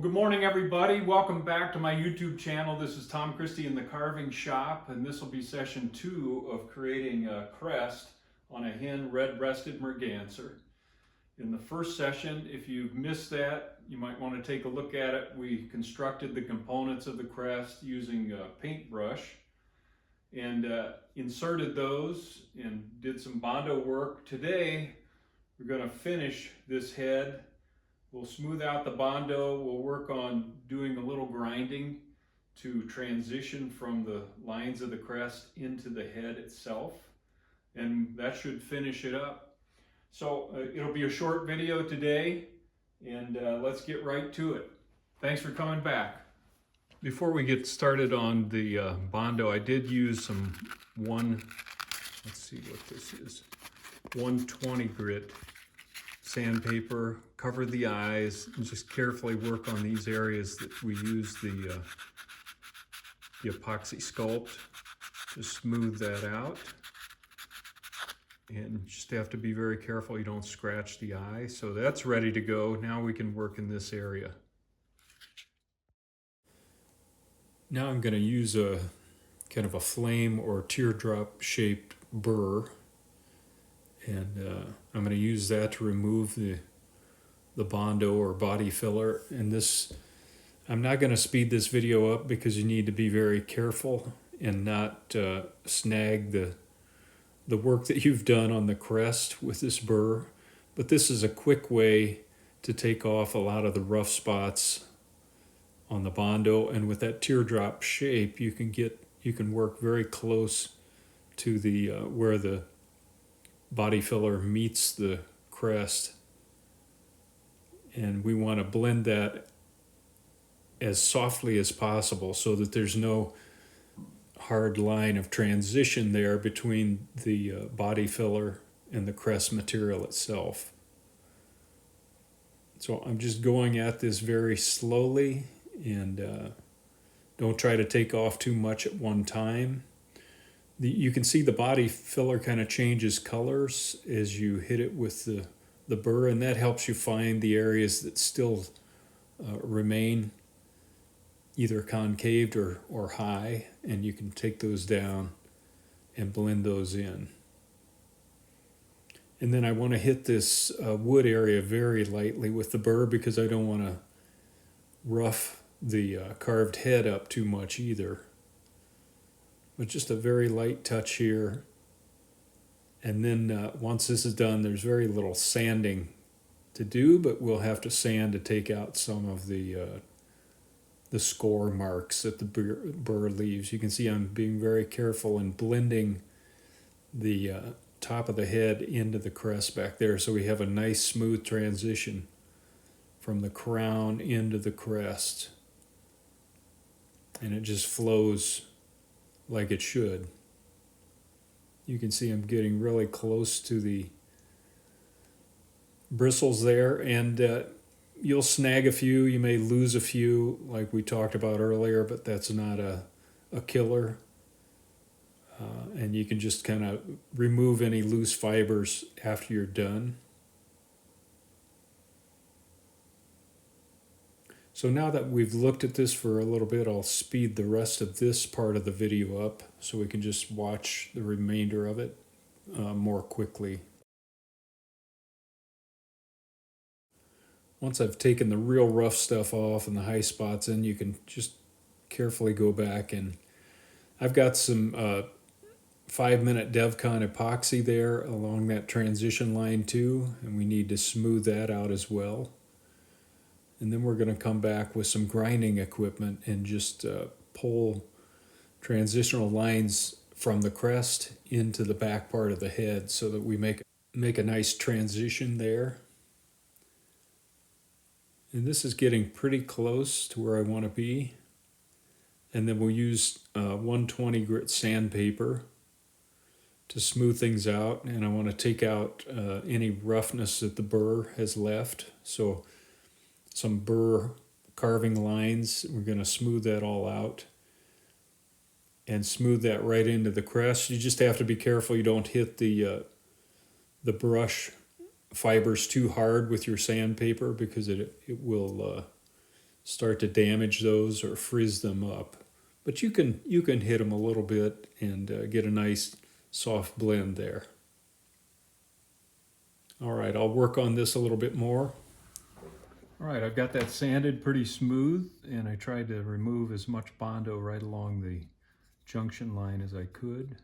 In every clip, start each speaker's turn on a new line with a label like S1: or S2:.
S1: Good morning, everybody. Welcome back to my YouTube channel. This is Tom Christie in the Carving Shop, and this will be session 2 of creating a crest on a hen red-breasted merganser. In the first session, if you've missed that, you might want to take a look at it. We constructed the components of the crest using a paintbrush and inserted those and did some bondo work. Today, we're going to finish this head. We'll smooth out the bondo. We'll work on doing a little grinding to transition from the lines of the crest into the head itself. And that should finish it up. So it'll be a short video today, and let's get right to it. Thanks for coming back. Before we get started on the bondo, I did use some let's see what this is, 120 grit sandpaper. Cover the eyes and just carefully work on these areas that we use the epoxy sculpt to smooth that out. And you just have to be very careful you don't scratch the eye. So that's ready to go. Now we can work in this area. Now I'm going to use a kind of a flame or teardrop shaped burr, and I'm going to use that to remove the bondo or body filler. And this, I'm not going to speed this video up because you need to be very careful and not snag the work that you've done on the crest with this burr. But this is a quick way to take off a lot of the rough spots on the bondo, and with that teardrop shape you can work very close to the where the body filler meets the crest. And we want to blend that as softly as possible so that there's no hard line of transition there between the body filler and the crest material itself. So I'm just going at this very slowly, and don't try to take off too much at one time. You can see the body filler kind of changes colors as you hit it with the burr, and that helps you find the areas that still remain either concaved or high, and you can take those down and blend those in. And then I want to hit this wood area very lightly with the burr because I don't want to rough the carved head up too much either. But just a very light touch here. And then once this is done, there's very little sanding to do, but we'll have to sand to take out some of the score marks that the burr leaves. You can see I'm being very careful in blending the top of the head into the crest back there, so we have a nice smooth transition from the crown into the crest. And it just flows like it should. You can see I'm getting really close to the bristles there, and you'll snag a few, you may lose a few like we talked about earlier, but that's not a killer. And you can just kind of remove any loose fibers after you're done. So now that we've looked at this for a little bit, I'll speed the rest of this part of the video up so we can just watch the remainder of it more quickly. Once I've taken the real rough stuff off and the high spots in, you can just carefully go back, and I've got some 5-minute DevCon epoxy there along that transition line too, and we need to smooth that out as well. And then we're going to come back with some grinding equipment and just pull transitional lines from the crest into the back part of the head so that we make a nice transition there. And this is getting pretty close to where I want to be. And then we'll use 120 grit sandpaper to smooth things out. And I want to take out any roughness that the burr has left. So some burr carving lines, we're going to smooth that all out and smooth that right into the crest. You just have to be careful you don't hit the brush fibers too hard with your sandpaper, because it will start to damage those or frizz them up. But you can hit them a little bit and get a nice soft blend there. All right, I'll work on this a little bit more. All right, I've got that sanded pretty smooth, and I tried to remove as much Bondo right along the junction line as I could.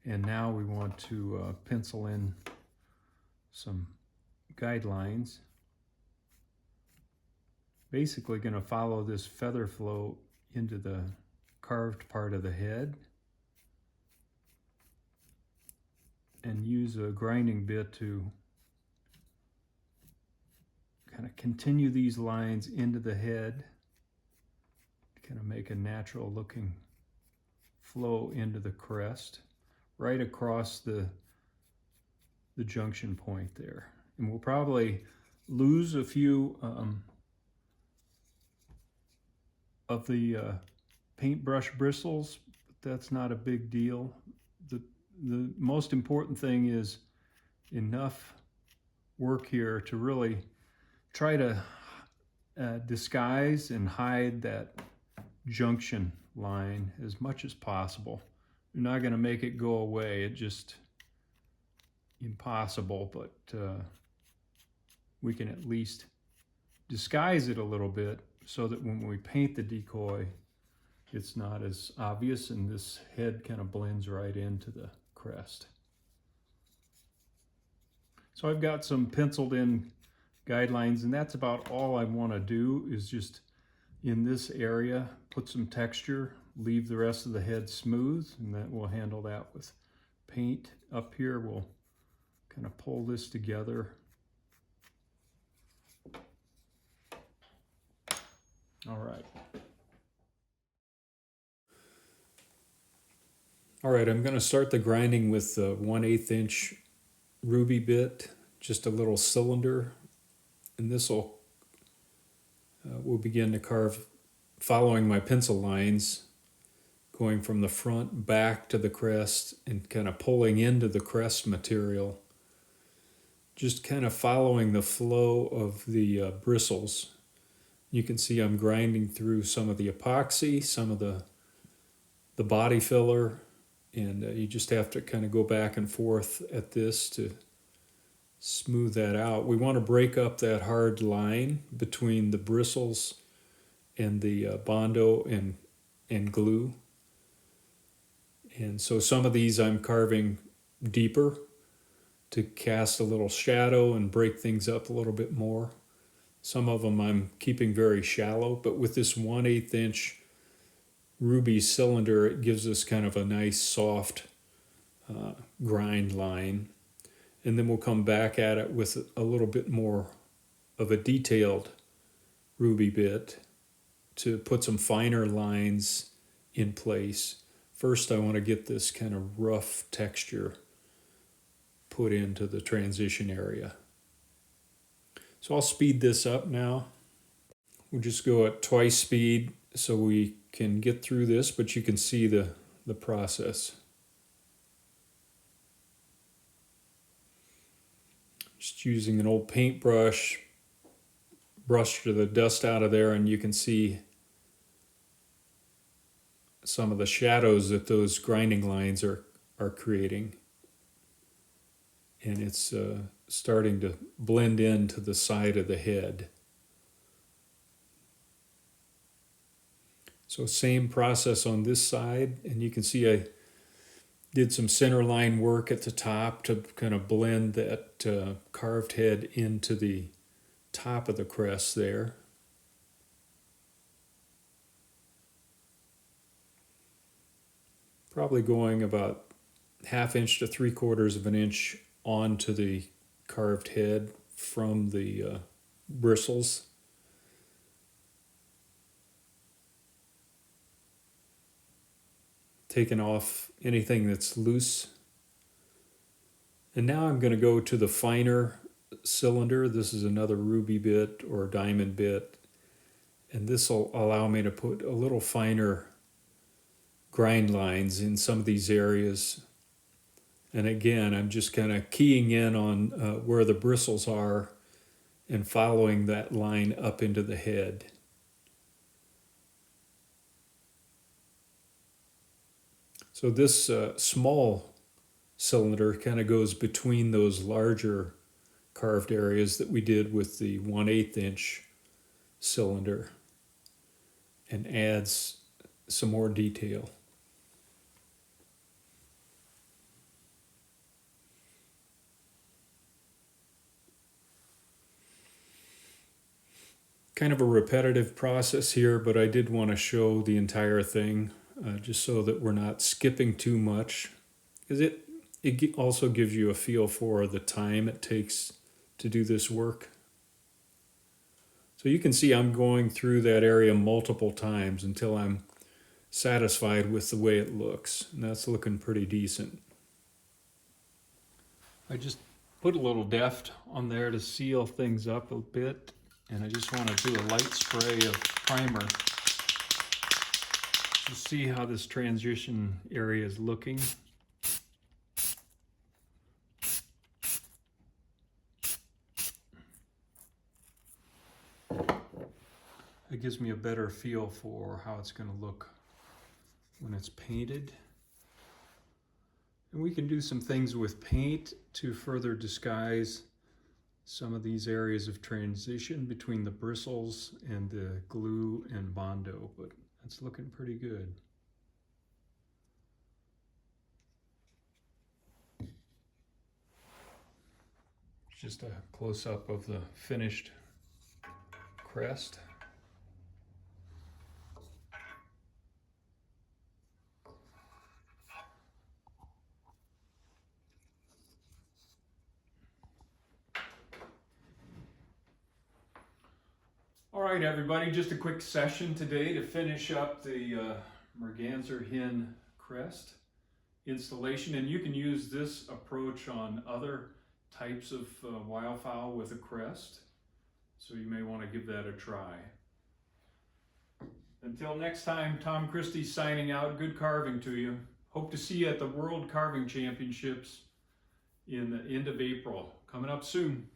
S1: And now we want to pencil in some guidelines. Basically going to follow this feather flow into the carved part of the head and use a grinding bit to kind of continue these lines into the head to kind of make a natural looking flow into the crest right across the junction point there. And we'll probably lose a few of the paintbrush bristles, but that's not a big deal. The most important thing is enough work here to really try to disguise and hide that junction line as much as possible. You're not going to make it go away. It's just impossible, but we can at least disguise it a little bit so that when we paint the decoy, it's not as obvious and this head kind of blends right into the crest. So I've got some penciled in guidelines, and that's about all I want to do, is just in this area put some texture, leave the rest of the head smooth, and then we'll handle that with paint. Up here we'll kind of pull this together. All right. All right, I'm going to start the grinding with the 1/8 inch ruby bit, just a little cylinder, and this will we'll begin to carve following my pencil lines, going from the front back to the crest and kind of pulling into the crest material, just kind of following the flow of the bristles. You can see I'm grinding through some of the epoxy, some of the body filler, and you just have to kind of go back and forth at this to smooth that out. We want to break up that hard line between the bristles and the Bondo and glue. And so some of these I'm carving deeper to cast a little shadow and break things up a little bit more. Some of them I'm keeping very shallow, but with this 1/8 inch ruby cylinder, it gives us kind of a nice soft grind line. And then we'll come back at it with a little bit more of a detailed ruby bit to put some finer lines in place. First, I want to get this kind of rough texture put into the transition area. So I'll speed this up now. We'll just go at twice speed so we can get through this, but you can see the process. Just using an old paintbrush, brush the dust out of there, and you can see some of the shadows that those grinding lines are creating. And it's starting to blend into the side of the head. So same process on this side, and you can see I did some center line work at the top to kind of blend that carved head into the top of the crest there. Probably going about 1/2 inch to 3/4 of an inch onto the carved head from the bristles. Taking off anything that's loose. And now I'm going to go to the finer cylinder. This is another ruby bit or diamond bit. And this will allow me to put a little finer grind lines in some of these areas. And again, I'm just kind of keying in on where the bristles are and following that line up into the head. So this small cylinder kind of goes between those larger carved areas that we did with the 1/8 inch cylinder and adds some more detail. Kind of a repetitive process here, but I did want to show the entire thing just so that we're not skipping too much, because it also gives you a feel for the time it takes to do this work. So you can see I'm going through that area multiple times until I'm satisfied with the way it looks, and that's looking pretty decent. I just put a little deft on there to seal things up a bit, and I just want to do a light spray of primer to see how this transition area is looking. It gives me a better feel for how it's going to look when it's painted. And we can do some things with paint to further disguise some of these areas of transition between the bristles and the glue and Bondo, but it's looking pretty good. Just a close-up of the finished crest. All right, everybody, just a quick session today to finish up the Merganser Hen Crest installation, and you can use this approach on other types of wildfowl with a crest, so you may want to give that a try. Until next time, Tom Christie signing out. Good carving to you. Hope to see you at the World Carving Championships in the end of April. Coming up soon.